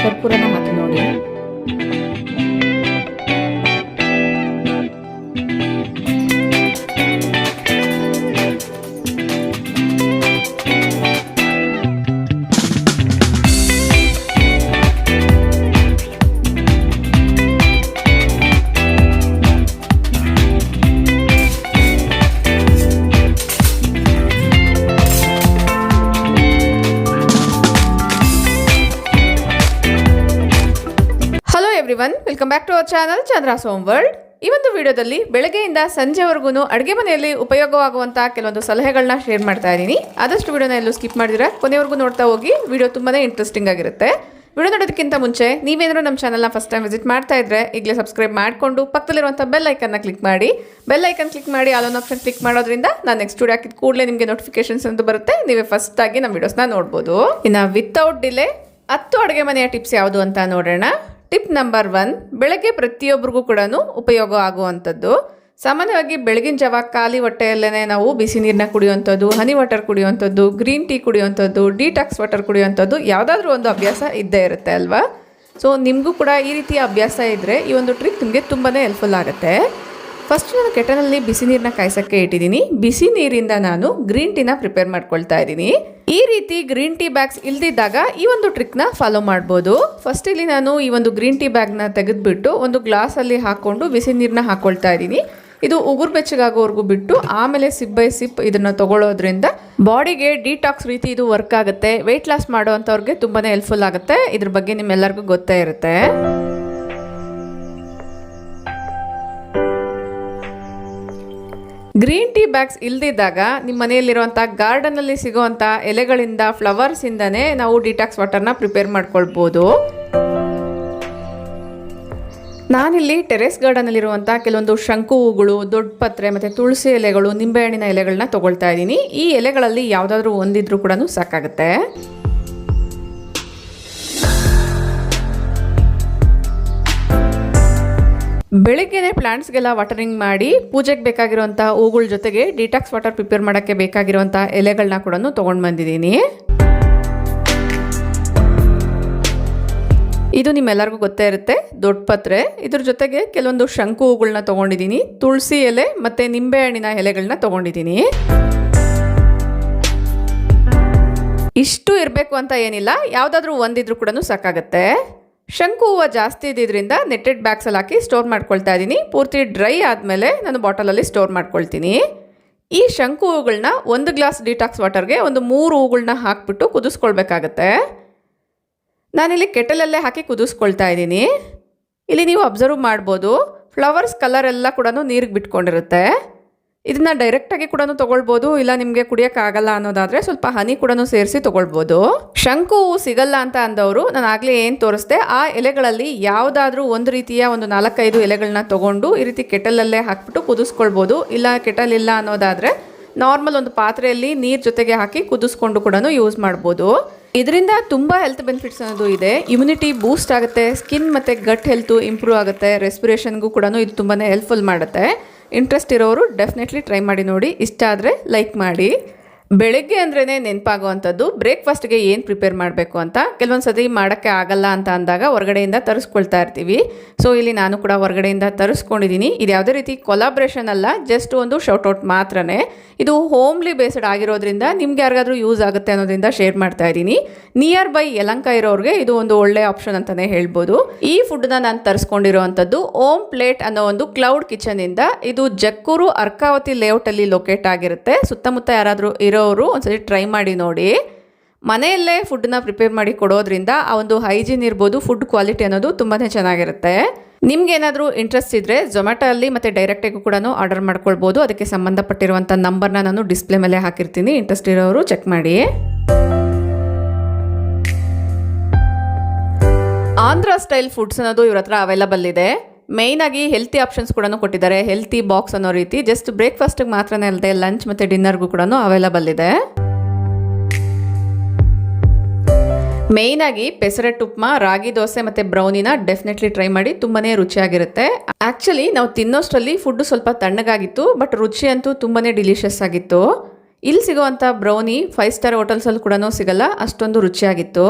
ಕರ್ಪೂರನ ಹಾಕಿ ನೋಡಿ. Everyone, welcome back to our channel Chandra's home world. ಈ ಒಂದು ವಿಡಿಯೋದಲ್ಲಿ ಬೆಳಗ್ಗೆಯಿಂದ ಸಂಜೆವರೆಗೂ ಅಡುಗೆ ಮನೆಯಲ್ಲಿ ಉಪಯೋಗವಾಗುವಂಥ ಕೆಲವೊಂದು ಸಲಹೆಗಳನ್ನ ಶೇರ್ ಮಾಡ್ತಾ ಇದ್ದೀನಿ. ಆದಷ್ಟು ವಿಡಿಯೋನ ಎಲ್ಲೂ ಸ್ಕಿಪ್ ಮಾಡಿದ್ರೆ ಕೊನೆವರೆಗೂ ನೋಡ್ತಾ ಹೋಗಿ. ವಿಡಿಯೋ ತುಂಬಾ ಇಂಟ್ರೆಸ್ಟಿಂಗ್ ಆಗಿರುತ್ತೆ. ವಿಡಿಯೋ ನೋಡೋದಕ್ಕಿಂತ ಮುಂಚೆ ನೀವೇನಾದರೂ ನಮ್ಮ ಚಾನಲ್ನ ಫಸ್ಟ್ ಟೈಮ್ ವಿಸಿಟ್ ಮಾಡ್ತಾ ಇದ್ರೆ ಈಗಲೇ ಸಬ್ಸ್ಕ್ರೈಬ್ ಮಾಡಿಕೊಂಡು ಪಕ್ಕದಲ್ಲಿರುವಂಥ ಬೆಲ್ ಐಕನ್ನ ಕ್ಲಿಕ್ ಮಾಡಿ. ಬೆಲ್ ಐಕನ್ ಕ್ಲಿಕ್ ಮಾಡಿ ಆಲ್ ಆನ್ ಆಪ್ಷನ್ ಕ್ಲಿಕ್ ಮಾಡೋದ್ರಿಂದ ನಾನು ನೆಕ್ಸ್ಟ್ ವಿಡಿಯೋ ಹಾಕಿದ ಕೂಡಲೇ ನಿಮಗೆ ನೋಟಿಫಿಕೇಶನ್ಸ್ ಅಂತ ಬರುತ್ತೆ. ನೀವೇ ಫಸ್ಟ್ ಆಗಿ ನಮ್ಮ ವಿಡಿಯೋಸ್ನ ನೋಡ್ಬೋದು. ಇನ್ನು ವಿತೌಟ್ ಡಿಲೇ 10 ಅಡುಗೆ ಮನೆಯ ಟಿಪ್ಸ್ ಯಾವುದು ಅಂತ ನೋಡೋಣ. ಟಿಪ್ ನಂಬರ್ 1, ಬೆಳಗ್ಗೆ ಪ್ರತಿಯೊಬ್ಬರಿಗೂ ಕೂಡ ಉಪಯೋಗ ಆಗುವಂಥದ್ದು. ಸಾಮಾನ್ಯವಾಗಿ ಬೆಳಗಿನ ಜಾವ ಖಾಲಿ ಹೊಟ್ಟೆಯಲ್ಲೇ ನಾವು ಬಿಸಿ ನೀರನ್ನ ಕುಡಿಯುವಂಥದ್ದು, ಹನಿ ವಾಟರ್ ಕುಡಿಯುವಂಥದ್ದು, ಗ್ರೀನ್ ಟೀ ಕುಡಿಯುವಂಥದ್ದು, ಡಿಟಾಕ್ಸ್ ವಾಟರ್ ಕುಡಿಯುವಂಥದ್ದು ಯಾವುದಾದ್ರೂ ಒಂದು ಅಭ್ಯಾಸ ಇದ್ದೇ ಇರುತ್ತೆ ಅಲ್ವಾ. ಸೊ ನಿಮಗೂ ಕೂಡ ಈ ರೀತಿಯ ಅಭ್ಯಾಸ ಇದ್ದರೆ ಈ ಒಂದು ಟ್ರಿಕ್ ನಿಮಗೆ ತುಂಬಾ ಹೆಲ್ಪ್ಫುಲ್ ಆಗುತ್ತೆ. ಫಸ್ಟ್ ನಾನು ಕೆಟಲಲ್ಲಿ ಬಿಸಿ ನೀರನ್ನ ಕಾಯಿಸೋಕ್ಕೆ ಇಟ್ಟಿದ್ದೀನಿ. ಬಿಸಿ ನೀರಿಂದ ನಾನು ಗ್ರೀನ್ ಟೀನ ಪ್ರಿಪೇರ್ ಮಾಡ್ಕೊಳ್ತಾ ಇದ್ದೀನಿ. ಈ ರೀತಿ ಗ್ರೀನ್ ಟೀ ಬ್ಯಾಗ್ಸ್ ಇಲ್ದಿದ್ದಾಗ ಈ ಒಂದು ಟ್ರಿಕ್ನ ಫಾಲೋ ಮಾಡ್ಬೋದು. ಫಸ್ಟ್ ಇಲ್ಲಿ ನಾನು ಈ ಒಂದು ಗ್ರೀನ್ ಟೀ ಬ್ಯಾಗ್ನ ತೆಗೆದುಬಿಟ್ಟು ಒಂದು ಗ್ಲಾಸಲ್ಲಿ ಹಾಕ್ಕೊಂಡು ಬಿಸಿ ನೀರನ್ನ ಹಾಕ್ಕೊಳ್ತಾ ಇದ್ದೀನಿ. ಇದು ಉಗುರು ಬೆಚ್ಚಗಾಗೋವರೆಗೂ ಬಿಟ್ಟು ಆಮೇಲೆ ಸಿಪ್ ಬೈ ಸಿಪ್ ಇದನ್ನು ತಗೊಳ್ಳೋದ್ರಿಂದ ಬಾಡಿಗೆ ಡಿಟಾಕ್ಸ್ ರೀತಿ ಇದು ವರ್ಕ್ ಆಗುತ್ತೆ. ವೆಯ್ಟ್ ಲಾಸ್ ಮಾಡೋವಂಥವ್ರಿಗೆ ತುಂಬಾ ಹೆಲ್ಪ್ಫುಲ್ ಆಗುತ್ತೆ. ಇದ್ರ ಬಗ್ಗೆ ನಿಮ್ಮೆಲ್ಲರಿಗೂ ಗೊತ್ತೇ ಇರುತ್ತೆ. ಗ್ರೀನ್ ಟೀ ಬ್ಯಾಗ್ಸ್ ಇಲ್ದಿದ್ದಾಗ ನಿಮ್ಮ ಮನೆಯಲ್ಲಿರುವಂಥ ಗಾರ್ಡನಲ್ಲಿ ಸಿಗುವಂಥ ಎಲೆಗಳಿಂದ, ಫ್ಲವರ್ಸಿಂದನೇ ನಾವು ಡಿಟಾಕ್ಸ್ ವಾಟರ್ನ ಪ್ರಿಪೇರ್ ಮಾಡ್ಕೊಳ್ಬೋದು. ನಾನಿಲ್ಲಿ ಟೆರೆಸ್ ಗಾರ್ಡನಲ್ಲಿರುವಂಥ ಕೆಲವೊಂದು ಶಂಕು ಹೂಗಳು, ದೊಡ್ಡ ಪತ್ರೆ ಮತ್ತು ತುಳಸಿ ಎಲೆಗಳು, ನಿಂಬೆಹಣ್ಣಿನ ಎಲೆಗಳನ್ನ ತೊಗೊಳ್ತಾ ಇದ್ದೀನಿ. ಈ ಎಲೆಗಳಲ್ಲಿ ಯಾವುದಾದ್ರೂ ಒಂದಿದ್ರೂ ಕೂಡ ಸಾಕಾಗುತ್ತೆ. ಬೆಳಿಗ್ಗೆನೆ ಪ್ಲಾಂಟ್ಸ್ಗೆಲ್ಲ ವಾಟರಿಂಗ್ ಮಾಡಿ ಪೂಜೆಗೆ ಬೇಕಾಗಿರುವಂಥ ಹೂಗಳ ಜೊತೆಗೆ ಡಿಟಾಕ್ಸ್ ವಾಟರ್ ಪ್ರಿಪೇರ್ ಮಾಡೋಕ್ಕೆ ಬೇಕಾಗಿರುವಂಥ ಎಲೆಗಳನ್ನ ಕೂಡ ತೊಗೊಂಡು ಬಂದಿದ್ದೀನಿ. ಇದು ನಿಮ್ಮೆಲ್ಲರಿಗೂ ಗೊತ್ತೇ ಇರುತ್ತೆ, ದೊಡ್ಡ ಪತ್ರೆ. ಇದ್ರ ಜೊತೆಗೆ ಕೆಲವೊಂದು ಶಂಕು ಹೂಗಳನ್ನ ತೊಗೊಂಡಿದ್ದೀನಿ, ತುಳಸಿ ಎಲೆ ಮತ್ತು ನಿಂಬೆಹಣ್ಣಿನ ಎಲೆಗಳನ್ನ ತೊಗೊಂಡಿದ್ದೀನಿ. ಇಷ್ಟು ಇರಬೇಕು ಅಂತ ಏನಿಲ್ಲ, ಯಾವುದಾದ್ರೂ ಒಂದಿದ್ರೂ ಕೂಡ ಸಾಕಾಗುತ್ತೆ. ಶಂಕು ಹೂವು ಜಾಸ್ತಿ ಇದ್ದಿದ್ದರಿಂದ ನೆಟ್ಟೆಡ್ ಬ್ಯಾಗ್ಸಲ್ಲಿ ಹಾಕಿ ಸ್ಟೋರ್ ಮಾಡ್ಕೊಳ್ತಾ ಇದ್ದೀನಿ. ಪೂರ್ತಿ ಡ್ರೈ ಆದಮೇಲೆ ನಾನು ಬಾಟಲಲ್ಲಿ ಸ್ಟೋರ್ ಮಾಡ್ಕೊಳ್ತೀನಿ. ಈ ಶಂಕು ಹೂಗಳನ್ನ 1 ಗ್ಲಾಸ್ ಡಿಟಾಕ್ಸ್ ವಾಟರ್ಗೆ ಒಂದು 3 ಹೂಗಳನ್ನ ಹಾಕಿಬಿಟ್ಟು ಕುದಿಸ್ಕೊಳ್ಬೇಕಾಗತ್ತೆ. ನಾನಿಲ್ಲಿ ಕೆಟಲಲ್ಲೇ ಹಾಕಿ ಕುದಿಸ್ಕೊಳ್ತಾ ಇದ್ದೀನಿ. ಇಲ್ಲಿ ನೀವು ಅಬ್ಸರ್ವ್ ಮಾಡ್ಬೋದು, ಫ್ಲವರ್ಸ್ ಕಲರ್ ಎಲ್ಲ ಕೂಡ ನೀರಿಗೆ ಬಿಟ್ಕೊಂಡಿರುತ್ತೆ. ಇದನ್ನು ಡೈರೆಕ್ಟಾಗಿ ಕೂಡ ತೊಗೊಳ್ಬೋದು, ಇಲ್ಲ ನಿಮಗೆ ಕುಡಿಯೋಕ್ಕಾಗಲ್ಲ ಅನ್ನೋದಾದರೆ ಸ್ವಲ್ಪ ಹನಿ ಕೂಡ ಸೇರಿಸಿ ತೊಗೊಳ್ಬೋದು. ಶಂಕು ಹೂವು ಸಿಗಲ್ಲ ಅಂತ ಅಂದವರು ನಾನು ಆಗಲೇ ಏನು ತೋರಿಸ್ದೆ ಆ ಎಲೆಗಳಲ್ಲಿ ಯಾವುದಾದ್ರೂ ಒಂದು ರೀತಿಯ ಒಂದು 4-5 ಎಲೆಗಳನ್ನ ತೊಗೊಂಡು ಈ ರೀತಿ ಕೆಟಲಲ್ಲೇ ಹಾಕ್ಬಿಟ್ಟು ಕುದಿಸ್ಕೊಳ್ಬೋದು. ಇಲ್ಲ ಕೆಟಲ್ ಇಲ್ಲ ಅನ್ನೋದಾದರೆ ನಾರ್ಮಲ್ ಒಂದು ಪಾತ್ರೆಯಲ್ಲಿ ನೀರು ಜೊತೆಗೆ ಹಾಕಿ ಕುದಿಸ್ಕೊಂಡು ಕೂಡ ಯೂಸ್ ಮಾಡ್ಬೋದು. ಇದರಿಂದ ತುಂಬ ಹೆಲ್ತ್ ಬೆನಿಫಿಟ್ಸ್ ಅನ್ನೋದು ಇದೆ. ಇಮ್ಯುನಿಟಿ ಬೂಸ್ಟ್ ಆಗುತ್ತೆ, ಸ್ಕಿನ್ ಮತ್ತು ಗಟ್ ಹೆಲ್ತು ಇಂಪ್ರೂವ್ ಆಗುತ್ತೆ, ರೆಸ್ಪಿರೇಷನ್ಗೂ ಕೂಡ ಇದು ತುಂಬಾ ಹೆಲ್ಪ್ಫುಲ್ ಮಾಡುತ್ತೆ. ಇಂಟ್ರೆಸ್ಟ್ ಇರೋರು ಡೆಫಿನೆಟ್ಲಿ ಟ್ರೈ ಮಾಡಿ ನೋಡಿ. ಇಷ್ಟ ಆದರೆ ಲೈಕ್ ಮಾಡಿ. ಬೆಳಗ್ಗೆ ಅಂದ್ರೇ ನೆನಪಾಗುವಂಥದ್ದು ಬ್ರೇಕ್ಫಾಸ್ಟ್ಗೆ ಏನು ಪ್ರಿಪೇರ್ ಮಾಡಬೇಕು ಅಂತ. ಕೆಲವೊಂದು ಸತಿ ಮಾಡೋಕ್ಕೆ ಆಗಲ್ಲ ಅಂತ ಅಂದಾಗ ಹೊರಗಡೆಯಿಂದ ತರಿಸ್ಕೊಳ್ತಾ ಇರ್ತೀವಿ. ಸೊ ಇಲ್ಲಿ ನಾನು ಕೂಡ ಹೊರಗಡೆಯಿಂದ ತರಿಸ್ಕೊಂಡಿದ್ದೀನಿ. ಇದು ಯಾವುದೇ ರೀತಿ ಕೊಲಾಬ್ರೇಷನ್ ಅಲ್ಲ, ಜಸ್ಟ್ ಒಂದು ಶೌಟೌಟ್ ಮಾತ್ರನೇ. ಇದು ಹೋಮ್ಲಿ ಬೇಸ್ಡ್ ಆಗಿರೋದ್ರಿಂದ ನಿಮ್ಗೆ ಯಾರಿಗಾದ್ರೂ ಯೂಸ್ ಆಗುತ್ತೆ ಅನ್ನೋದ್ರಿಂದ ಶೇರ್ ಮಾಡ್ತಾ ಇದ್ದೀನಿ. ನಿಯರ್ ಬೈ ಯಲಹಂಕ ಇರೋರಿಗೆ ಇದು ಒಂದು ಒಳ್ಳೆ ಆಪ್ಷನ್ ಅಂತಲೇ ಹೇಳ್ಬೋದು. ಈ ಫುಡ್ನ ನಾನು ತರಿಸ್ಕೊಂಡಿರೋವಂಥದ್ದು ಓಮ್ ಪ್ಲೇಟ್ ಅನ್ನೋ ಒಂದು ಕ್ಲೌಡ್ ಕಿಚನಿಂದ. ಇದು ಜಕ್ಕೂರು ಅರ್ಕಾವತಿ ಲೇಔಟಲ್ಲಿ ಲೊಕೇಟ್ ಆಗಿರುತ್ತೆ. ಸುತ್ತಮುತ್ತ ಯಾರಾದರೂ ಇರೋರು ಒಂದ್ಸರಿ ಟ್ರೈ ಮಾಡಿ ನೋಡಿ. ಮನೆಯಲ್ಲೇ ಫುಡ್ನ ಪ್ರಿಪೇರ್ ಮಾಡಿ ಕೊಡೋದ್ರಿಂದ ಆ ಒಂದು ಹೈಜೀನ್ ಇರ್ಬೋದು, ಫುಡ್ ಕ್ವಾಲಿಟಿ ಅನ್ನೋದು ತುಂಬಾ ಚೆನ್ನಾಗಿರುತ್ತೆ. ನಿಮ್ಗೇನಾದರೂ ಇಂಟ್ರೆಸ್ಟ್ ಇದ್ದರೆ ಝೊಮ್ಯಾಟೊ ಅಲ್ಲಿ ಮತ್ತು ಡೈರೆಕ್ಟಾಗೂ ಕೂಡ ಆರ್ಡರ್ ಮಾಡ್ಕೊಳ್ಬೋದು. ಅದಕ್ಕೆ ಸಂಬಂಧಪಟ್ಟಿರುವಂಥ ನಂಬರ್ನ ನಾನು ಡಿಸ್ಪ್ಲೇ ಮೇಲೆ ಹಾಕಿರ್ತೀನಿ. ಇಂಟ್ರೆಸ್ಟ್ ಇರೋರು ಚೆಕ್ ಮಾಡಿ. ಆಂಧ್ರ ಸ್ಟೈಲ್ ಫುಡ್ಸ್ ಅನ್ನೋದು ಇವ್ರ ಹತ್ರ ಅವೈಲಬಲ್ ಇದೆ. ಮೇಯ್ನಾಗಿ ಹೆಲ್ತಿ ಆಪ್ಷನ್ಸ್ ಕೂಡ ಕೊಟ್ಟಿದ್ದಾರೆ. ಹೆಲ್ತಿ ಬಾಕ್ಸ್ ಅನ್ನೋ ರೀತಿ ಜಸ್ಟ್ ಬ್ರೇಕ್ಫಾಸ್ಟಿಗೆ ಮಾತ್ರನೇ ಅಲ್ಲದೆ ಲಂಚ್ ಮತ್ತು ಡಿನ್ನರ್ಗೂ ಕೂಡ ಅವೈಲಬಲ್ ಇದೆ. ಮೇಯ್ನಾಗಿ ಪೆಸರೆಟ್ ಉಪ್ಮಾ, ರಾಗಿ ದೋಸೆ ಮತ್ತು ಬ್ರೌನಿನ ಡೆಫಿನೆಟ್ಲಿ ಟ್ರೈ ಮಾಡಿ. ತುಂಬಾ ರುಚಿಯಾಗಿರುತ್ತೆ. ಆ್ಯಕ್ಚುಲಿ ನಾವು ತಿನ್ನೋಷ್ಟರಲ್ಲಿ ಫುಡ್ ಸ್ವಲ್ಪ ತಣ್ಣಗಾಗಿತ್ತು, ಬಟ್ ರುಚಿ ಅಂತೂ ತುಂಬಾ ಡಿಲಿಷಿಯಸ್ ಆಗಿತ್ತು. ಇಲ್ಲಿ ಸಿಗೋವಂಥ ಬ್ರೌನಿ 5 ಸ್ಟಾರ್ ಹೋಟೆಲ್ಸಲ್ಲಿ ಕೂಡ ಸಿಗಲ್ಲ, ಅಷ್ಟೊಂದು ರುಚಿಯಾಗಿತ್ತು.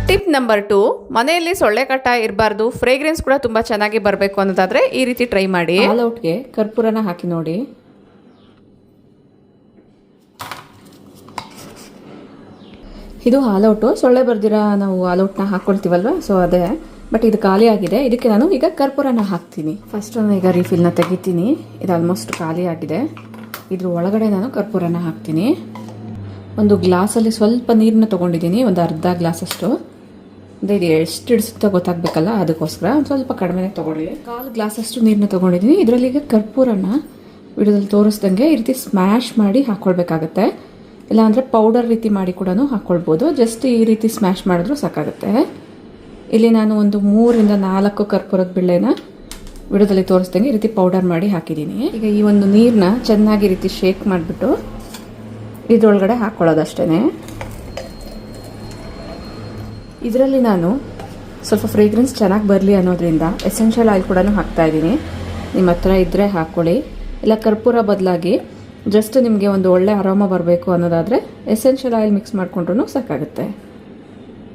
ಟಿಪ್ ನಂಬರ್ 2, ಮನೆಯಲ್ಲಿ ಸೊಳ್ಳೆ ಕಟ್ಟ ಇರಬಾರ್ದು, ಫ್ರೇಗ್ರೆನ್ಸ್ ಕೂಡ ತುಂಬ ಚೆನ್ನಾಗಿ ಬರಬೇಕು ಅನ್ನೋದಾದರೆ ಈ ರೀತಿ ಟ್ರೈ ಮಾಡಿ. ಆಲ್ ಔಟ್ಗೆ ಕರ್ಪೂರನ ಹಾಕಿ ನೋಡಿ. ಇದು ಆಲ್ ಔಟು, ಸೊಳ್ಳೆ ಬರ್ದಿರ ನಾವು ಆಲ್ ಔಟ್ನ ಹಾಕ್ಕೊಳ್ತೀವಲ್ವ, ಸೊ ಅದೇ. ಬಟ್ ಇದು ಖಾಲಿ ಆಗಿದೆ, ಇದಕ್ಕೆ ನಾನು ಈಗ ಕರ್ಪೂರನ ಹಾಕ್ತೀನಿ. ಫಸ್ಟ್ ನಾನು ಈಗ ರೀಫಿಲ್ನ ತೆಗಿತೀನಿ. ಇದು ಆಲ್ಮೋಸ್ಟ್ ಖಾಲಿ ಆಗಿದೆ. ಇದ್ರ ಒಳಗಡೆ ನಾನು ಕರ್ಪೂರನ ಹಾಕ್ತೀನಿ. ಒಂದು ಗ್ಲಾಸಲ್ಲಿ ಸ್ವಲ್ಪ ನೀರನ್ನ ತೊಗೊಂಡಿದ್ದೀನಿ, ಒಂದು ಅರ್ಧ ಗ್ಲಾಸಷ್ಟು. ಇದು ಎಷ್ಟು ಇಡಿಸುತ್ತೋ ಗೊತ್ತಾಗಬೇಕಲ್ಲ, ಅದಕ್ಕೋಸ್ಕರ ಒಂದು ಸ್ವಲ್ಪ ಕಡಿಮೆನೇ ತೊಗೊಳ್ಳಿ. 1/4 ಗ್ಲಾಸಷ್ಟು ನೀರನ್ನ ತೊಗೊಂಡಿದ್ದೀನಿ. ಇದರಲ್ಲಿ ಈಗ ಕರ್ಪೂರನ ವಿಡಿಯೋದಲ್ಲಿ ತೋರಿಸ್ದಂಗೆ ಈ ರೀತಿ ಸ್ಮ್ಯಾಶ್ ಮಾಡಿ ಹಾಕ್ಕೊಳ್ಬೇಕಾಗತ್ತೆ. ಇಲ್ಲಾಂದರೆ ಪೌಡರ್ ರೀತಿ ಮಾಡಿ ಕೂಡ ಹಾಕ್ಕೊಳ್ಬೋದು. ಜಸ್ಟ್ ಈ ರೀತಿ ಸ್ಮ್ಯಾಶ್ ಮಾಡಿದ್ರೂ ಸಾಕಾಗುತ್ತೆ. ಇಲ್ಲಿ ನಾನು ಒಂದು 3 ಇಂದ 4 ಕರ್ಪೂರದ ಬಿಳ್ಳೆನ ವಿಡಿಯೋದಲ್ಲಿ ತೋರಿಸ್ದಂಗೆ ಈ ರೀತಿ ಪೌಡರ್ ಮಾಡಿ ಹಾಕಿದ್ದೀನಿ. ಈಗ ಈ ಒಂದು ನೀರನ್ನ ಚೆನ್ನಾಗಿ ಈ ರೀತಿ ಶೇಕ್ ಮಾಡಿಬಿಟ್ಟು ಇದ್ರೊಳಗಡೆ ಹಾಕ್ಕೊಳ್ಳೋದಷ್ಟೇ. ಇದರಲ್ಲಿ ನಾನು ಸ್ವಲ್ಪ ಫ್ರೇಗ್ರೆನ್ಸ್ ಚೆನ್ನಾಗಿ ಬರಲಿ ಅನ್ನೋದ್ರಿಂದ ಎಸೆನ್ಷಿಯಲ್ ಆಯಿಲ್ ಕೂಡ ಹಾಕ್ತಾಯಿದ್ದೀನಿ. ನಿಮ್ಮ ಹತ್ರ ಇದ್ದರೆ ಹಾಕ್ಕೊಳ್ಳಿ, ಇಲ್ಲ ಕರ್ಪೂರ ಬದಲಾಗಿ ಜಸ್ಟ್ ನಿಮಗೆ ಒಂದು ಒಳ್ಳೆ ಅರೋಮ ಬರಬೇಕು ಅನ್ನೋದಾದರೆ ಎಸೆನ್ಷಿಯಲ್ ಆಯಿಲ್ ಮಿಕ್ಸ್ ಮಾಡಿಕೊಂಡ್ರೂ ಸಾಕಾಗುತ್ತೆ.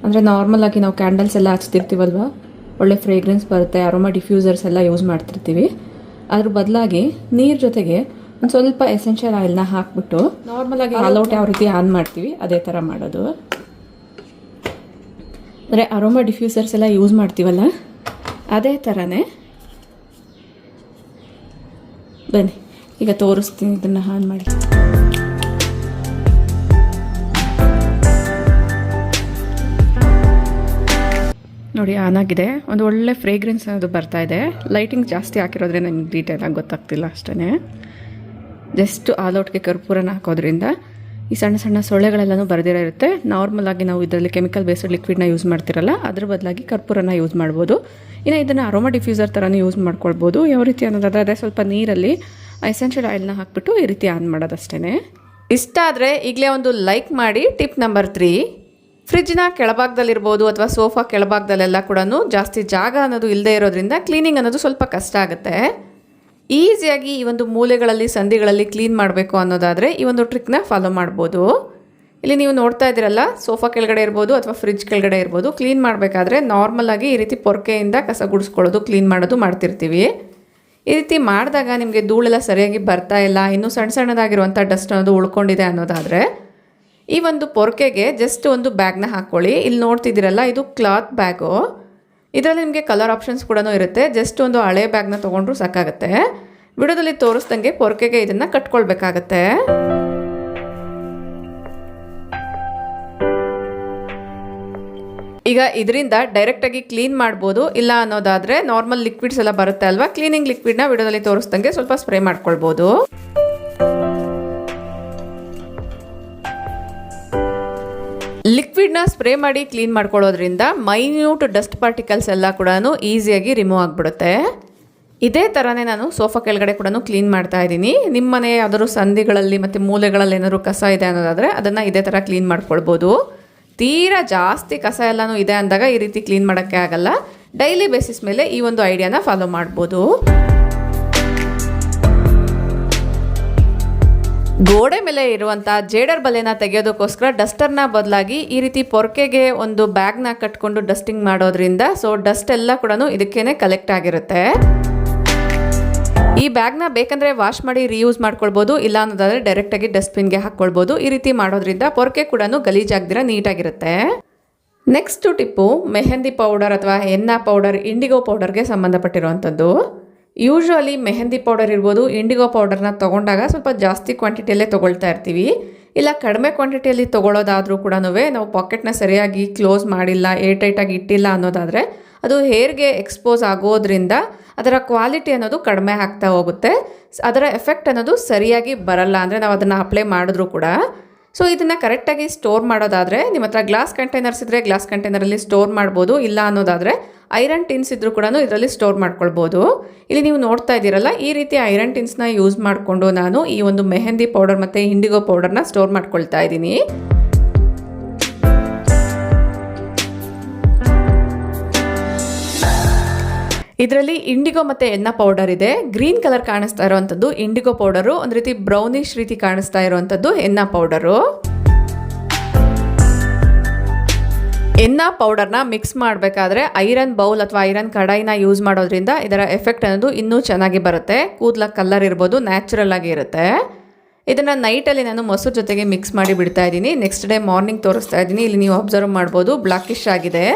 ಅಂದರೆ ನಾರ್ಮಲಾಗಿ ನಾವು ಕ್ಯಾಂಡಲ್ಸ್ ಎಲ್ಲ ಹಚ್ತಿರ್ತೀವಲ್ವ, ಒಳ್ಳೆ ಫ್ರೇಗ್ರೆನ್ಸ್ ಬರುತ್ತೆ, ಅರೋಮಾ ಡಿಫ್ಯೂಸರ್ಸ್ ಎಲ್ಲ ಯೂಸ್ ಮಾಡ್ತಿರ್ತೀವಿ. ಅದ್ರ ಬದಲಾಗಿ ನೀರು ಜೊತೆಗೆ ಒಂದು ಸ್ವಲ್ಪ ಎಸೆನ್ಷಿಯಲ್ ಆಯಿಲ್ನ ಹಾಕ್ಬಿಟ್ಟು ನಾರ್ಮಲಾಗಿ ಆಲ್ ಔಟ್ ಯಾವ ರೀತಿ ಆನ್ ಮಾಡ್ತೀವಿ ಅದೇ ಥರ ಮಾಡೋದು. ಅಂದರೆ ಅರೋಮಾ ಡಿಫ್ಯೂಸರ್ಸ್ ಎಲ್ಲ ಯೂಸ್ ಮಾಡ್ತೀವಲ್ಲ ಅದೇ ಥರನೇ. ಬನ್ನಿ ಈಗ ತೋರಿಸ್ತೀನಿ ಇದನ್ನು ಆನ್ ಮಾಡಿ. ನೋಡಿ ಆನ್ ಆಗಿದೆ. ಒಂದು ಒಳ್ಳೆ ಫ್ರೇಗ್ರೆನ್ಸ್ ಅನ್ನೋದು ಬರ್ತಾ ಇದೆ. ಲೈಟಿಂಗ್ ಜಾಸ್ತಿ ಹಾಕಿರೋದ್ರೆ ನನಗೆ ಡೀಟೇಲಾಗಿ ಗೊತ್ತಾಗ್ತಿಲ್ಲ ಅಷ್ಟೇ. ಜಸ್ಟ್ ಆಲ್ ಔಟ್ಗೆ ಕರ್ಪೂರನ ಹಾಕೋದ್ರಿಂದ ಈ ಸಣ್ಣ ಸಣ್ಣ ಸೊಳ್ಳೆಗಳೆಲ್ಲನೂ ಬರೆದಿರೋ ಇರುತ್ತೆ. ನಾರ್ಮಲಾಗಿ ನಾವು ಇದರಲ್ಲಿ ಕೆಮಿಕಲ್ ಬೇಸ್ಡ್ ಲಿಕ್ವಿಡ್ನ ಯೂಸ್ ಮಾಡ್ತಿರಲ್ಲ, ಅದ್ರ ಬದಲಾಗಿ ಕರ್ಪೂರನ ಯೂಸ್ ಮಾಡ್ಬೋದು. ಇನ್ನು ಇದನ್ನು ಅರೋಮಾ ಡಿಫ್ಯೂಸರ್ ಥರನೂ ಯೂಸ್ ಮಾಡ್ಕೊಳ್ಬೋದು. ಯಾವ ರೀತಿ ಅನ್ನೋದಾದರೆ ಅದೇ ಸ್ವಲ್ಪ ನೀರಲ್ಲಿ ಎಸೆನ್ಷಿಯಲ್ ಆಯಿಲ್ನ ಹಾಕ್ಬಿಟ್ಟು ಈ ರೀತಿ ಆನ್ ಮಾಡೋದಷ್ಟೇ. ಇಷ್ಟ ಆದರೆ ಈಗಲೇ ಒಂದು ಲೈಕ್ ಮಾಡಿ. ಟಿಪ್ ನಂಬರ್ 3, ಫ್ರಿಜ್ನ ಕೆಳಭಾಗದಲ್ಲಿರ್ಬೋದು ಅಥವಾ ಸೋಫಾ ಕೆಳಭಾಗದಲ್ಲೆಲ್ಲ ಕೂಡ ಜಾಸ್ತಿ ಜಾಗ ಅನ್ನೋದು ಇಲ್ಲದೆ ಇರೋದ್ರಿಂದ ಕ್ಲೀನಿಂಗ್ ಅನ್ನೋದು ಸ್ವಲ್ಪ ಕಷ್ಟ ಆಗುತ್ತೆ. ಈಸಿಯಾಗಿ ಈ ಒಂದು ಮೂಲೆಗಳಲ್ಲಿ ಸಂಧಿಗಳಲ್ಲಿ ಕ್ಲೀನ್ ಮಾಡಬೇಕು ಅನ್ನೋದಾದರೆ ಈ ಒಂದು ಟ್ರಿಕ್ನ ಫಾಲೋ ಮಾಡ್ಬೋದು. ಇಲ್ಲಿ ನೀವು ನೋಡ್ತಾ ಇದ್ದೀರಲ್ಲ, ಸೋಫಾ ಕೆಳಗಡೆ ಇರ್ಬೋದು ಅಥವಾ ಫ್ರಿಜ್ ಕೆಳಗಡೆ ಇರ್ಬೋದು, ಕ್ಲೀನ್ ಮಾಡಬೇಕಾದ್ರೆ ನಾರ್ಮಲಾಗಿ ಈ ರೀತಿ ಪೊರ್ಕೆಯಿಂದ ಕಸ ಗುಡಿಸ್ಕೊಳ್ಳೋದು, ಕ್ಲೀನ್ ಮಾಡೋದು ಮಾಡ್ತಿರ್ತೀವಿ. ಈ ರೀತಿ ಮಾಡಿದಾಗ ನಿಮಗೆ ಧೂಳೆಲ್ಲ ಸರಿಯಾಗಿ ಬರ್ತಾ ಇಲ್ಲ, ಇನ್ನೂ ಸಣ್ಣ ಸಣ್ಣದಾಗಿರುವಂಥ ಡಸ್ಟ್ ಅನ್ನೋದು ಉಳ್ಕೊಂಡಿದೆ ಅನ್ನೋದಾದರೆ ಈ ಒಂದು ಪೊರ್ಕೆಗೆ ಜಸ್ಟ್ ಒಂದು ಬ್ಯಾಗ್ನ ಹಾಕ್ಕೊಳ್ಳಿ. ಇಲ್ಲಿ ನೋಡ್ತಿದ್ದೀರಲ್ಲ, ಇದು ಕ್ಲಾತ್ ಬ್ಯಾಗು. ಇದರಲ್ಲಿ ನಿಮಗೆ ಕಲರ್ ಆಪ್ಷನ್ಸ್ ಕೂಡ ಇರುತ್ತೆ. ಜಸ್ಟ್ ಒಂದು ಹಳೆ ಬ್ಯಾಗ್ನ ತೊಗೊಂಡ್ರೂ ಸಾಕಾಗುತ್ತೆ. ವಿಡಿಯೋದಲ್ಲಿ ತೋರಿಸ್ದಂಗೆ ಪೊರ್ಕೆಗೆ ಇದನ್ನು ಕಟ್ಕೊಳ್ಬೇಕಾಗತ್ತೆ. ಈಗ ಇದರಿಂದ ಡೈರೆಕ್ಟಾಗಿ ಕ್ಲೀನ್ ಮಾಡ್ಬೋದು. ಇಲ್ಲ ಅನ್ನೋದಾದರೆ ನಾರ್ಮಲ್ ಲಿಕ್ವಿಡ್ಸ್ ಎಲ್ಲ ಬರುತ್ತೆ ಅಲ್ವಾ, ಕ್ಲೀನಿಂಗ್ ಲಿಕ್ವಿಡ್ನ ವಿಡಿಯೋದಲ್ಲಿ ತೋರಿಸ್ದಂಗೆ ಸ್ವಲ್ಪ ಸ್ಪ್ರೇ ಮಾಡ್ಕೊಳ್ಬೋದು. ಲಿಕ್ವಿಡ್ನ ಸ್ಪ್ರೇ ಮಾಡಿ ಕ್ಲೀನ್ ಮಾಡ್ಕೊಳ್ಳೋದ್ರಿಂದ ಮೈನ್ಯೂಟ್ ಡಸ್ಟ್ ಪಾರ್ಟಿಕಲ್ಸ್ ಎಲ್ಲ ಕೂಡ ಈಸಿಯಾಗಿ ರಿಮೂವ್ ಆಗಿಬಿಡುತ್ತೆ. ಇದೇ ಥರನೇ ನಾನು ಸೋಫಾ ಕೆಳಗಡೆ ಕೂಡ ಕ್ಲೀನ್ ಮಾಡ್ತಾ ಇದ್ದೀನಿ. ನಿಮ್ಮ ಮನೆ ಯಾವ್ದಾದ್ರು ಸಂಧಿಗಳಲ್ಲಿ ಮತ್ತು ಮೂಲೆಗಳಲ್ಲಿ ಏನಾದರೂ ಕಸ ಇದೆ ಅನ್ನೋದಾದರೆ ಅದನ್ನು ಇದೇ ಥರ ಕ್ಲೀನ್ ಮಾಡ್ಕೊಳ್ಬೋದು. ತೀರಾ ಜಾಸ್ತಿ ಕಸ ಎಲ್ಲನೂ ಇದೆ ಅಂದಾಗ ಈ ರೀತಿ ಕ್ಲೀನ್ ಮಾಡೋಕ್ಕೆ ಆಗಲ್ಲ. ಡೈಲಿ ಬೇಸಿಸ್ ಮೇಲೆ ಈ ಒಂದು ಐಡಿಯಾನ ಫಾಲೋ ಮಾಡ್ಬೋದು. ಗೋಡೆ ಮೇಲೆ ಇರುವಂಥ ಜೇಡರ್ ಬಲೆನ ತೆಗೆಯೋದಕ್ಕೋಸ್ಕರ ಡಸ್ಟರ್ನ ಬದಲಾಗಿ ಈ ರೀತಿ ಪೊರ್ಕೆಗೆ ಒಂದು ಬ್ಯಾಗ್ನ ಕಟ್ಕೊಂಡು ಡಸ್ಟಿಂಗ್ ಮಾಡೋದ್ರಿಂದ ಡಸ್ಟ್ ಎಲ್ಲ ಕೂಡ ಇದಕ್ಕೇನೆ ಕಲೆಕ್ಟ್ ಆಗಿರುತ್ತೆ. ಈ ಬ್ಯಾಗ್ನ ಬೇಕಂದರೆ ವಾಶ್ ಮಾಡಿ ರೀಯೂಸ್ ಮಾಡ್ಕೊಳ್ಬೋದು, ಇಲ್ಲ ಅನ್ನೋದಾದರೆ ಡೈರೆಕ್ಟಾಗಿ ಡಸ್ಟ್ಬಿನ್ಗೆ ಹಾಕ್ಕೊಳ್ಬೋದು. ಈ ರೀತಿ ಮಾಡೋದ್ರಿಂದ ಪೊರ್ಕೆ ಕೂಡ ಗಲೀಜಾಗ್ದಿರ ನೀಟಾಗಿರುತ್ತೆ. ನೆಕ್ಸ್ಟ್ ಟಿಪ್ಪು ಮೆಹಂದಿ ಪೌಡರ್ ಅಥವಾ ಹೆನ್ನಾ ಪೌಡರ್, ಇಂಡಿಗೋ ಪೌಡರ್ಗೆ ಸಂಬಂಧಪಟ್ಟಿರುವಂಥದ್ದು. ಯೂಶ್ವಲಿ ಮೆಹಂದಿ ಪೌಡರ್ ಇರ್ಬೋದು, ಇಂಡಿಗೋ ಪೌಡರ್ನ ತೊಗೊಂಡಾಗ ಸ್ವಲ್ಪ ಜಾಸ್ತಿ ಕ್ವಾಂಟಿಟಿಯಲ್ಲೇ ತೊಗೊಳ್ತಾ ಇರ್ತೀವಿ. ಇಲ್ಲ ಕಡಿಮೆ ಕ್ವಾಂಟಿಟಿಯಲ್ಲಿ ತೊಗೊಳ್ಳೋದಾದರೂ ಕೂಡ ನಾವು ಪಾಕೆಟ್ನ ಸರಿಯಾಗಿ ಕ್ಲೋಸ್ ಮಾಡಿಲ್ಲ, ಏರ್ ಟೈಟಾಗಿ ಇಟ್ಟಿಲ್ಲ ಅನ್ನೋದಾದರೆ ಅದು ಹೇರ್ಗೆ ಎಕ್ಸ್ಪೋಸ್ ಆಗೋದ್ರಿಂದ ಅದರ ಕ್ವಾಲಿಟಿ ಅನ್ನೋದು ಕಡಿಮೆ ಆಗ್ತಾ ಹೋಗುತ್ತೆ. ಅದರ ಎಫೆಕ್ಟ್ ಅನ್ನೋದು ಸರಿಯಾಗಿ ಬರಲ್ಲ, ಅಂದರೆ ನಾವು ಅದನ್ನು ಅಪ್ಲೈ ಮಾಡಿದ್ರೂ ಕೂಡ. ಸೊ ಇದನ್ನು ಕರೆಕ್ಟಾಗಿ ಸ್ಟೋರ್ ಮಾಡೋದಾದರೆ ನಿಮ್ಮ ಹತ್ರ ಗ್ಲಾಸ್ ಕಂಟೈನರ್ಸ್ ಇದ್ದರೆ ಗ್ಲಾಸ್ ಕಂಟೈನರಲ್ಲಿ ಸ್ಟೋರ್ ಮಾಡ್ಬೋದು. ಇಲ್ಲ ಅನ್ನೋದಾದರೆ ಐರನ್ ಟಿನ್ಸ್ ಇದ್ದರೂ ಕೂಡ ಇದರಲ್ಲಿ ಸ್ಟೋರ್ ಮಾಡ್ಕೊಳ್ಬೋದು. ಇಲ್ಲಿ ನೀವು ನೋಡ್ತಾ ಇದ್ದೀರಲ್ಲ, ಈ ರೀತಿ ಐರನ್ ಟಿನ್ಸ್ನ ಯೂಸ್ ಮಾಡಿಕೊಂಡು ನಾನು ಈ ಒಂದು ಮೆಹಂದಿ ಪೌಡರ್ ಮತ್ತು ಇಂಡಿಗೋ ಪೌಡರ್ನ ಸ್ಟೋರ್ ಮಾಡ್ಕೊಳ್ತಾ ಇದ್ದೀನಿ. ಇದರಲ್ಲಿ ಇಂಡಿಗೋ ಮತ್ತು ಎನ್ನ ಪೌಡರ್ ಇದೆ. ಗ್ರೀನ್ ಕಲರ್ ಕಾಣಿಸ್ತಾ ಇರುವಂಥದ್ದು ಇಂಡಿಗೋ ಪೌಡರು, ಒಂದು ರೀತಿ ಬ್ರೌನಿಶ್ ರೀತಿ ಕಾಣಿಸ್ತಾ ಇರುವಂಥದ್ದು ಎನ್ನ ಪೌಡರು. ಇನ್ನು ಪೌಡರ್ನ ಮಿಕ್ಸ್ ಮಾಡಬೇಕಾದ್ರೆ ಐರನ್ ಬೌಲ್ ಅಥವಾ ಐರನ್ ಕಡಾಯಿನ ಯೂಸ್ ಮಾಡೋದ್ರಿಂದ ಇದರ ಎಫೆಕ್ಟ್ ಅನ್ನೋದು ಇನ್ನೂ ಚೆನ್ನಾಗಿ ಬರುತ್ತೆ. ಕೂದಲ ಕಲರ್ ಇರ್ಬೋದು, ನ್ಯಾಚುರಲ್ ಆಗಿ ಇರುತ್ತೆ. ಇದನ್ನು ನೈಟಲ್ಲಿ ನಾನು ಮೊಸರು ಜೊತೆಗೆ ಮಿಕ್ಸ್ ಮಾಡಿ ಬಿಡ್ತಾ ಇದ್ದೀನಿ. ನೆಕ್ಸ್ಟ್ ಡೇ ಮಾರ್ನಿಂಗ್ ತೋರಿಸ್ತಾ ಇದ್ದೀನಿ. ಇಲ್ಲಿ ನೀವು ಅಬ್ಸರ್ವ್ ಮಾಡ್ಬೋದು, ಬ್ಲಾಕಿಶ್ ಆಗಿದೆ.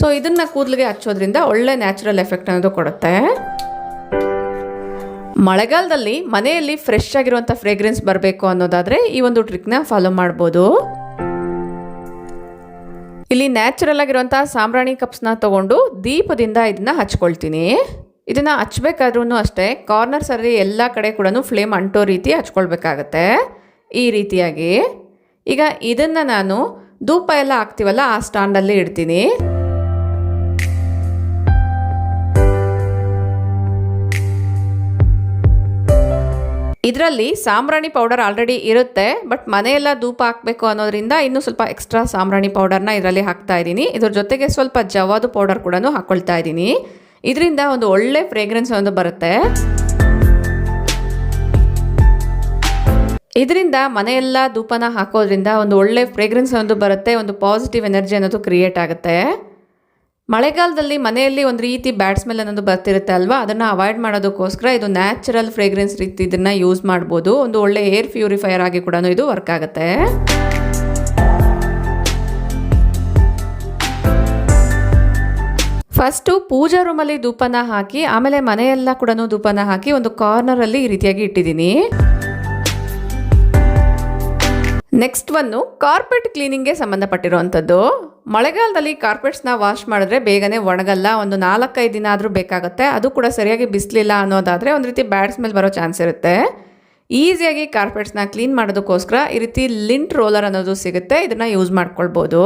ಸೊ ಇದನ್ನು ಕೂದಲಿಗೆ ಹಚ್ಚೋದ್ರಿಂದ ಒಳ್ಳೆ ನ್ಯಾಚುರಲ್ ಎಫೆಕ್ಟ್ ಅನ್ನೋದು ಕೊಡುತ್ತೆ. ಮಳೆಗಾಲದಲ್ಲಿ ಮನೆಯಲ್ಲಿ ಫ್ರೆಶ್ ಆಗಿರುವಂಥ ಫ್ರೇಗ್ರೆನ್ಸ್ ಬರಬೇಕು ಅನ್ನೋದಾದರೆ ಈ ಒಂದು ಟ್ರಿಕ್ನ ಫಾಲೋ ಮಾಡ್ಬೋದು. ಇಲ್ಲಿ ನ್ಯಾಚುರಲ್ ಆಗಿರುವಂಥ ಸಾಂಬ್ರಾಣಿ ಕಪ್ಸ್ನ ತೊಗೊಂಡು ದೀಪದಿಂದ ಇದನ್ನು ಹಚ್ಕೊಳ್ತೀನಿ. ಇದನ್ನು ಹಚ್ಬೇಕಾದ್ರೂ ಅಷ್ಟೇ ಕಾರ್ನರ್ಸಲ್ಲಿ ಎಲ್ಲ ಕಡೆ ಕೂಡ ಫ್ಲೇಮ್ ಅಂಟೋ ರೀತಿ ಹಚ್ಕೊಳ್ಬೇಕಾಗತ್ತೆ. ಈ ರೀತಿಯಾಗಿ ಈಗ ಇದನ್ನು ನಾನು ಧೂಪ ಎಲ್ಲ ಹಾಕ್ತೀವಲ್ಲ ಆ ಸ್ಟ್ಯಾಂಡಲ್ಲಿ ಇಡ್ತೀನಿ. ಇದರಲ್ಲಿ ಸಾಂಬ್ರಾಣಿ ಪೌಡರ್ ಆಲ್ರೆಡಿ ಇರುತ್ತೆ, ಬಟ್ ಮನೆಯೆಲ್ಲ ಧೂಪ ಹಾಕಬೇಕು ಅನ್ನೋದ್ರಿಂದ ಇನ್ನೂ ಸ್ವಲ್ಪ ಎಕ್ಸ್ಟ್ರಾ ಸಾಂಬ್ರಾಣಿ ಪೌಡರ್ನ ಇದರಲ್ಲಿ ಹಾಕ್ತಾ ಇದ್ದೀನಿ. ಇದ್ರ ಜೊತೆಗೆ ಸ್ವಲ್ಪ ಜವಾದು ಪೌಡರ್ ಕೂಡ ಹಾಕ್ಕೊಳ್ತಾ ಇದ್ದೀನಿ. ಇದರಿಂದ ಒಂದು ಒಳ್ಳೆ ಫ್ರೇಗ್ರೆನ್ಸ್ ಒಂದು ಬರುತ್ತೆ. ಇದರಿಂದ ಮನೆಯೆಲ್ಲ ಧೂಪನ ಹಾಕೋದ್ರಿಂದ ಒಂದು ಒಳ್ಳೆ ಫ್ರೇಗ್ರೆನ್ಸ್ ಒಂದು ಬರುತ್ತೆ, ಒಂದು ಪಾಸಿಟಿವ್ ಎನರ್ಜಿ ಅನ್ನೋದು ಕ್ರಿಯೇಟ್ ಆಗುತ್ತೆ. ಮಳೆಗಾಲದಲ್ಲಿ ಮನೆಯಲ್ಲಿ ಒಂದು ರೀತಿ ಬ್ಯಾಡ್ ಸ್ಮೆಲ್ ಅನ್ನೋದು ಬರ್ತಿರುತ್ತೆ ಅಲ್ವಾ, ಅದನ್ನು ಅವಾಯ್ಡ್ ಮಾಡೋದಕ್ಕೋಸ್ಕರ ಇದು ನ್ಯಾಚುರಲ್ ಫ್ರೇಗ್ರೆನ್ಸ್ ರೀತಿ ಇದನ್ನು ಯೂಸ್ ಮಾಡ್ಬೋದು. ಒಂದು ಒಳ್ಳೆ ಏರ್ ಪ್ಯೂರಿಫೈಯರ್ ಆಗಿ ಕೂಡ ಇದು ವರ್ಕ್ ಆಗುತ್ತೆ. ಫಸ್ಟು ಪೂಜಾ ರೂಮಲ್ಲಿ ಧೂಪನ ಹಾಕಿ ಆಮೇಲೆ ಮನೆಯೆಲ್ಲ ಕೂಡ ಧೂಪನ ಹಾಕಿ ಒಂದು ಕಾರ್ನರಲ್ಲಿ ಈ ರೀತಿಯಾಗಿ ಇಟ್ಟಿದ್ದೀನಿ. ನೆಕ್ಸ್ಟ್ ಒಂದು ಕಾರ್ಪೆಟ್ ಕ್ಲೀನಿಂಗ್ಗೆ ಸಂಬಂಧಪಟ್ಟಿರುವಂಥದ್ದು. ಮಳೆಗಾಲದಲ್ಲಿ ಕಾರ್ಪೆಟ್ಸ್ನ ವಾಶ್ ಮಾಡಿದ್ರೆ ಬೇಗನೆ ಒಣಗಲ್ಲ, ಒಂದು 4-5 ದಿನ ಆದರೂ ಬೇಕಾಗುತ್ತೆ. ಅದು ಕೂಡ ಸರಿಯಾಗಿ ಬಿಸಿಲಿಲ್ಲ ಅನ್ನೋದಾದರೆ ಒಂದು ರೀತಿ ಬ್ಯಾಡ್ ಸ್ಮೆಲ್ ಬರೋ ಚಾನ್ಸ್ ಇರುತ್ತೆ. ಈಸಿಯಾಗಿ ಕಾರ್ಪೆಟ್ಸ್ನ ಕ್ಲೀನ್ ಮಾಡೋದಕ್ಕೋಸ್ಕರ ಈ ರೀತಿ ಲಿಂಟ್ ರೋಲರ್ ಅನ್ನೋದು ಸಿಗುತ್ತೆ, ಇದನ್ನು ಯೂಸ್ ಮಾಡ್ಕೊಳ್ಬೋದು.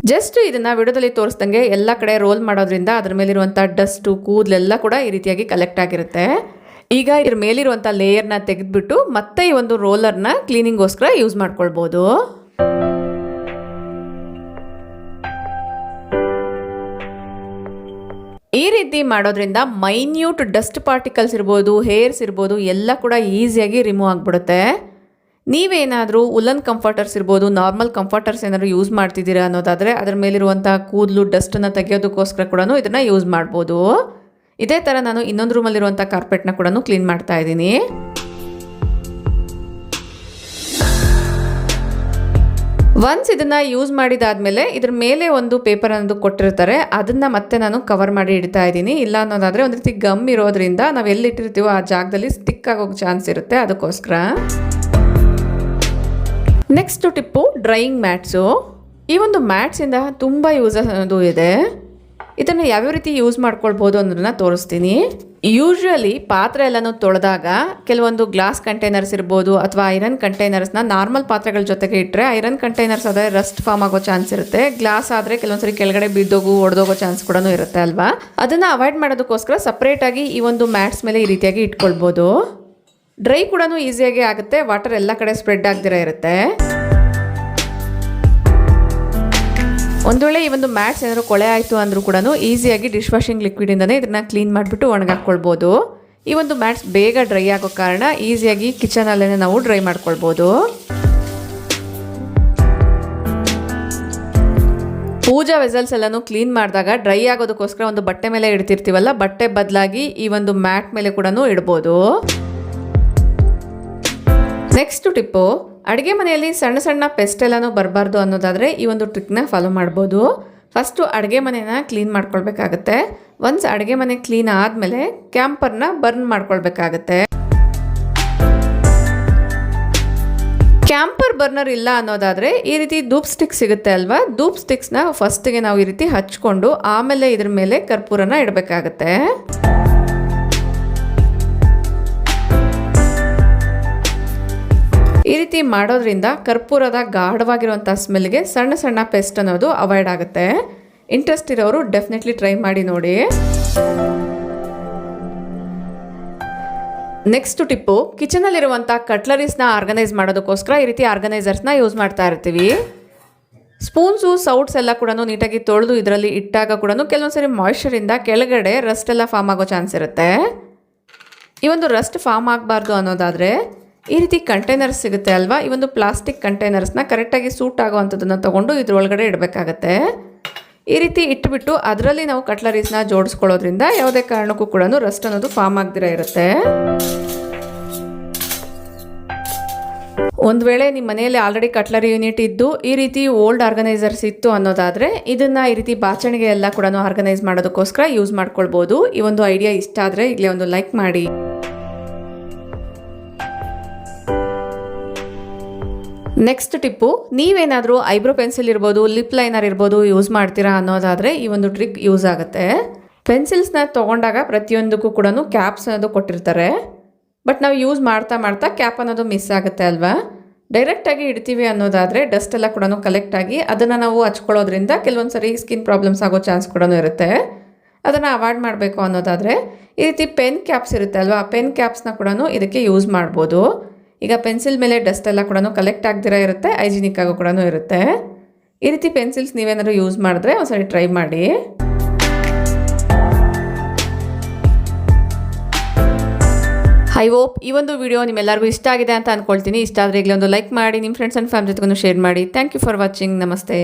ಜಸ್ಟ್ ಇದನ್ನು ವಿಡಿಯೋದಲ್ಲಿ ತೋರಿಸ್ದಂಗೆ ಎಲ್ಲ ಕಡೆ ರೋಲ್ ಮಾಡೋದ್ರಿಂದ ಅದ್ರ ಮೇಲಿರುವಂಥ ಡಸ್ಟು ಕೂದಲೆಲ್ಲ ಕೂಡ ಈ ರೀತಿಯಾಗಿ ಕಲೆಕ್ಟ್ ಆಗಿರುತ್ತೆ. ಈಗ ಇದ್ರ ಮೇಲಿರುವಂಥ ಲೇಯರ್ನ ತೆಗೆದುಬಿಟ್ಟು ಮತ್ತೆ ಈ ಒಂದು ರೋಲರ್ನ ಕ್ಲೀನಿಂಗೋಸ್ಕರ ಯೂಸ್ ಮಾಡ್ಕೊಳ್ಬೋದು. ಈ ರೀತಿ ಮಾಡೋದ್ರಿಂದ ಮೈನ್ಯೂಟ್ ಡಸ್ಟ್ ಪಾರ್ಟಿಕಲ್ಸ್ ಇರ್ಬೋದು, ಹೇರ್ಸ್ ಇರ್ಬೋದು, ಎಲ್ಲ ಕೂಡ ಈಸಿಯಾಗಿ ರಿಮೂವ್ ಆಗಿಬಿಡುತ್ತೆ. ನೀವೇನಾದರೂ ಉಲನ್ ಕಂಫರ್ಟರ್ಸ್ ಇರ್ಬೋದು, ನಾರ್ಮಲ್ ಕಂಫರ್ಟರ್ಸ್ ಏನಾದರೂ ಯೂಸ್ ಮಾಡ್ತಿದ್ದೀರಾ ಅನ್ನೋದಾದರೆ ಅದರ ಮೇಲಿರುವಂಥ ಕೂದಲು ಡಸ್ಟನ್ನು ತೆಗೆಯೋದಕ್ಕೋಸ್ಕರ ಕೂಡ ಇದನ್ನು ಯೂಸ್ ಮಾಡ್ಬೋದು. ಇದೇ ಥರ ನಾನು ಇನ್ನೊಂದು ರೂಮಲ್ಲಿರುವಂಥ ಕಾರ್ಪೆಟ್ನ ಕೂಡ ಕ್ಲೀನ್ ಮಾಡ್ತಾ ಇದ್ದೀನಿ. ಒನ್ಸ್ ಇದನ್ನು ಯೂಸ್ ಮಾಡಿದಾದಮೇಲೆ ಇದ್ರ ಮೇಲೆ ಒಂದು ಪೇಪರ್ ಅನ್ನೋದು ಕೊಟ್ಟಿರ್ತಾರೆ, ಅದನ್ನು ಮತ್ತೆ ನಾನು ಕವರ್ ಮಾಡಿ ಇಡ್ತಾ ಇದ್ದೀನಿ. ಇಲ್ಲ ಅನ್ನೋದಾದರೆ ಒಂದು ರೀತಿ ಗಮ್ ಇರೋದ್ರಿಂದ ನಾವು ಎಲ್ಲಿಟ್ಟಿರ್ತೀವೋ ಆ ಜಾಗದಲ್ಲಿ ಸ್ಟಿಕ್ ಆಗೋಕ್ಕೆ ಚಾನ್ಸ್ ಇರುತ್ತೆ, ಅದಕ್ಕೋಸ್ಕರ. Next Tipu drying mats. ಈ ಒಂದು ಮ್ಯಾಟ್ಸಿಂದ ತುಂಬ ಯೂಸಸ್ ಅನ್ನೋದು ಇದೆ. ಇದನ್ನು ಯಾವ್ಯಾವ ರೀತಿ ಯೂಸ್ ಮಾಡ್ಕೊಳ್ಬೋದು ಅನ್ನೋದನ್ನ ತೋರಿಸ್ತೀನಿ. ಯೂಶ್ವಲಿ ಪಾತ್ರೆ ಎಲ್ಲನೂ ತೊಳೆದಾಗ ಕೆಲವೊಂದು ಗ್ಲಾಸ್ ಕಂಟೈನರ್ಸ್ ಇರ್ಬೋದು ಅಥವಾ ಐರನ್ ಕಂಟೈನರ್ಸ್ನ ನಾರ್ಮಲ್ ಪಾತ್ರೆಗಳ ಜೊತೆಗೆ ಇಟ್ಟರೆ ಐರನ್ ಕಂಟೈನರ್ಸ್ ಆದರೆ ರಸ್ಟ್ ಫಾರ್ಮ್ ಆಗೋ ಚಾನ್ಸ್ ಇರುತ್ತೆ. ಗ್ಲಾಸ್ ಆದರೆ ಕೆಲವೊಂದ್ಸರಿ ಕೆಳಗಡೆ ಬಿದ್ದೋಗು ಒಡೆದೋಗೋ ಚಾನ್ಸ್ ಕೂಡ ಇರುತ್ತೆ ಅಲ್ವಾ. ಅದನ್ನು ಅವಾಯ್ಡ್ ಮಾಡೋದಕ್ಕೋಸ್ಕರ ಸಪ್ರೇಟಾಗಿ ಈ ಒಂದು ಮ್ಯಾಟ್ಸ್ ಮೇಲೆ ಈ ರೀತಿಯಾಗಿ ಇಟ್ಕೊಳ್ಬೋದು. ಡ್ರೈ ಕೂಡ ಈಸಿಯಾಗಿ ಆಗುತ್ತೆ, ವಾಟರ್ ಎಲ್ಲ ಕಡೆ ಸ್ಪ್ರೆಡ್ ಆಗದಿರ ಇರುತ್ತೆ. ಒಂದು ವೇಳೆ ಈ ಒಂದು ಮ್ಯಾಟ್ಸ್ ಏನಾದರೂ ಕೊಳೆ ಆಯಿತು ಅಂದರೂ ಕೂಡ ಈಸಿಯಾಗಿ ಡಿಶ್ ವಾಷಿಂಗ್ ಲಿಕ್ವಿಡಿಂದನೇ ಇದನ್ನು ಕ್ಲೀನ್ ಮಾಡಿಬಿಟ್ಟು ಒಣಗಾಕ್ಕೊಳ್ಬೋದು. ಈ ಒಂದು ಮ್ಯಾಟ್ಸ್ ಬೇಗ ಡ್ರೈ ಆಗೋ ಕಾರಣ ಈಸಿಯಾಗಿ ಕಿಚನಲ್ಲೇ ನಾವು ಡ್ರೈ ಮಾಡ್ಕೊಳ್ಬೋದು. ಪೂಜಾ ವೆಸಲ್ಸ್ ಎಲ್ಲನೂ ಕ್ಲೀನ್ ಮಾಡಿದಾಗ ಡ್ರೈ ಆಗೋದಕ್ಕೋಸ್ಕರ ಒಂದು ಬಟ್ಟೆ ಮೇಲೆ ಇಡ್ತಿರ್ತೀವಲ್ಲ, ಬಟ್ಟೆ ಬದಲಾಗಿ ಈ ಒಂದು ಮ್ಯಾಟ್ ಮೇಲೆ ಕೂಡ ಇಡ್ಬೋದು. ನೆಕ್ಸ್ಟ್ ಟಿಪ್ಪು, ಅಡುಗೆ ಮನೆಯಲ್ಲಿ ಸಣ್ಣ ಸಣ್ಣ ಪೆಸ್ಟ್ ಎಲ್ಲನೂ ಬರಬಾರ್ದು ಅನ್ನೋದಾದರೆ ಈ ಒಂದು ಟ್ರಿಕ್ನ ಫಾಲೋ ಮಾಡ್ಬೋದು. ಫಸ್ಟು ಅಡುಗೆ ಮನೆನ ಕ್ಲೀನ್ ಮಾಡ್ಕೊಳ್ಬೇಕಾಗತ್ತೆ. ಒನ್ಸ್ ಅಡುಗೆ ಮನೆ ಕ್ಲೀನ್ ಆದಮೇಲೆ ಕ್ಯಾಂಪರ್ನ ಬರ್ನ್ ಮಾಡ್ಕೊಳ್ಬೇಕಾಗತ್ತೆ. ಕ್ಯಾಂಪರ್ ಬರ್ನರ್ ಇಲ್ಲ ಅನ್ನೋದಾದರೆ ಈ ರೀತಿ ಧೂಪ್ ಸ್ಟಿಕ್ ಸಿಗುತ್ತೆ ಅಲ್ವಾ, ಧೂಪ್ ಸ್ಟಿಕ್ಸ್ನ ಫಸ್ಟಿಗೆ ನಾವು ಈ ರೀತಿ ಹಚ್ಕೊಂಡು ಆಮೇಲೆ ಇದ್ರ ಮೇಲೆ ಕರ್ಪೂರನ ಇಡಬೇಕಾಗತ್ತೆ. ಈ ರೀತಿ ಮಾಡೋದ್ರಿಂದ ಕರ್ಪೂರದ ಗಾಢವಾಗಿರುವಂಥ ಸ್ಮೆಲ್ಗೆ ಸಣ್ಣ ಸಣ್ಣ ಪೆಸ್ಟ್ ಅನ್ನೋದು ಅವಾಯ್ಡ್ ಆಗುತ್ತೆ. ಇಂಟ್ರೆಸ್ಟ್ ಇರೋರು ಡೆಫಿನೆಟ್ಲಿ ಟ್ರೈ ಮಾಡಿ ನೋಡಿ. ನೆಕ್ಸ್ಟ್ ಟಿಪ್ಪು, ಕಿಚನಲ್ಲಿರುವಂಥ ಕಟ್ಲರೀಸ್ನ ಆರ್ಗನೈಸ್ ಮಾಡೋದಕ್ಕೋಸ್ಕರ ಈ ರೀತಿ ಆರ್ಗನೈಸರ್ಸ್ನ ಯೂಸ್ ಮಾಡ್ತಾ ಇರ್ತೀವಿ. ಸ್ಪೂನ್ಸು ಸೌಟ್ಸ್ ಎಲ್ಲ ಕೂಡ ನೀಟಾಗಿ ತೊಳೆದು ಇದರಲ್ಲಿ ಇಟ್ಟಾಗ ಕೂಡ ಕೆಲವೊಂದ್ಸರಿ ಮಾಯ್ಶ್ಚರಿಂದ ಕೆಳಗಡೆ ರಸ್ಟ್ ಎಲ್ಲ ಫಾರ್ಮ್ ಆಗೋ ಚಾನ್ಸ್ ಇರುತ್ತೆ. ಈ ಒಂದು ರಸ್ಟ್ ಫಾರ್ಮ್ ಆಗಬಾರ್ದು ಅನ್ನೋದಾದರೆ ಈ ರೀತಿ ಕಂಟೈನರ್ಸ್ ಸಿಗುತ್ತೆ ಅಲ್ವಾ, ಈ ಒಂದು ಪ್ಲಾಸ್ಟಿಕ್ ಕಂಟೈನರ್ಸ್ನ ಕರೆಕ್ಟಾಗಿ ಸೂಟ್ ಆಗೋವಂಥದ್ದನ್ನು ತೊಗೊಂಡು ಇದ್ರೊಳಗಡೆ ಇಡಬೇಕಾಗತ್ತೆ. ಈ ರೀತಿ ಇಟ್ಬಿಟ್ಟು ಅದರಲ್ಲಿ ನಾವು ಕಟ್ಲರೀಸ್ನ ಜೋಡಿಸ್ಕೊಳ್ಳೋದ್ರಿಂದ ಯಾವುದೇ ಕಾರಣಕ್ಕೂ ಕೂಡ ರಸ್ಟ್ ಅನ್ನೋದು ಫಾರ್ಮ್ ಆಗದಿರ ಇರುತ್ತೆ. ಒಂದು ವೇಳೆ ನಿಮ್ಮ ಮನೆಯಲ್ಲಿ ಆಲ್ರೆಡಿ ಕಟ್ಲರಿ ಯೂನಿಟ್ ಇದ್ದು ಈ ರೀತಿ ಓಲ್ಡ್ ಆರ್ಗನೈಸರ್ಸ್ ಇತ್ತು ಅನ್ನೋದಾದರೆ ಇದನ್ನು ಈ ರೀತಿ ಬಾಚಣಿಗೆ ಎಲ್ಲ ಕೂಡ ಆರ್ಗನೈಸ್ ಮಾಡೋದಕ್ಕೋಸ್ಕರ ಯೂಸ್ ಮಾಡ್ಕೊಳ್ಬೋದು. ಈ ಒಂದು ಐಡಿಯಾ ಇಷ್ಟ ಆದರೆ ಈಗಲೇ ಒಂದು ಲೈಕ್ ಮಾಡಿ. ನೆಕ್ಸ್ಟ್ ಟಿಪ್ಪು, ನೀವೇನಾದರೂ ಐಬ್ರೋ ಪೆನ್ಸಿಲ್ ಇರ್ಬೋದು, ಲಿಪ್ ಲೈನರ್ ಇರ್ಬೋದು ಯೂಸ್ ಮಾಡ್ತೀರಾ ಅನ್ನೋದಾದರೆ ಈ ಒಂದು ಟ್ರಿಕ್ ಯೂಸ್ ಆಗುತ್ತೆ. ಪೆನ್ಸಿಲ್ಸ್ನ ತೊಗೊಂಡಾಗ ಪ್ರತಿಯೊಂದಕ್ಕೂ ಕೂಡ ಕ್ಯಾಪ್ಸ್ ಅನ್ನೋದು ಕೊಟ್ಟಿರ್ತಾರೆ. ಬಟ್ ನಾವು ಯೂಸ್ ಮಾಡ್ತಾ ಮಾಡ್ತಾ ಕ್ಯಾಪ್ ಅನ್ನೋದು ಮಿಸ್ ಆಗುತ್ತೆ ಅಲ್ವಾ. ಡೈರೆಕ್ಟಾಗಿ ಇಡ್ತೀವಿ ಅನ್ನೋದಾದರೆ ಡಸ್ಟ್ ಎಲ್ಲ ಕೂಡ ಕಲೆಕ್ಟ್ ಆಗಿ ಅದನ್ನು ನಾವು ಹಚ್ಕೊಳ್ಳೋದ್ರಿಂದ ಕೆಲವೊಂದು ಸರಿ ಸ್ಕಿನ್ ಪ್ರಾಬ್ಲಮ್ಸ್ ಆಗೋ ಚಾನ್ಸ್ ಕೂಡ ಇರುತ್ತೆ. ಅದನ್ನು ಅವಾಯ್ಡ್ ಮಾಡಬೇಕು ಅನ್ನೋದಾದರೆ ಈ ರೀತಿ ಪೆನ್ ಕ್ಯಾಪ್ಸ್ ಇರುತ್ತೆ ಅಲ್ವಾ, ಪೆನ್ ಕ್ಯಾಪ್ಸ್ನ ಕೂಡ ಇದಕ್ಕೆ ಯೂಸ್ ಮಾಡ್ಬೋದು. ಈಗ ಪೆನ್ಸಿಲ್ ಮೇಲೆ ಡಸ್ಟ್ ಎಲ್ಲ ಕೂಡ ಕಲೆಕ್ಟ್ ಆಗದಿರ ಇರುತ್ತೆ, ಹೈಜಿನಿಕ್ ಆಗೋ ಕೂಡ ಇರುತ್ತೆ. ಈ ರೀತಿ ಪೆನ್ಸಿಲ್ಸ್ ನೀವೇನಾದ್ರು ಯೂಸ್ ಮಾಡಿದ್ರೆ ಒಂದ್ಸರಿ ಟ್ರೈ ಮಾಡಿ. ಐ ಹೋಪ್ ಈ ಒಂದು ವಿಡಿಯೋ ನಿಮ್ಮೆಲ್ಲರಿಗೂ ಇಷ್ಟ ಆಗಿದೆ ಅಂತ ಅಂದ್ಕೊಳ್ತೀನಿ. ಇಷ್ಟ ಆದರೆ ಈಗಲೇ ಒಂದು ಲೈಕ್ ಮಾಡಿ, ನಿಮ್ಮ ಫ್ರೆಂಡ್ಸ್ ಆ್ಯಂಡ್ ಫ್ಯಾಮಿಲಿ ಜೊತೆಗೂ ಶೇರ್ ಮಾಡಿ. Thank you for watching. ನಮಸ್ತೆ.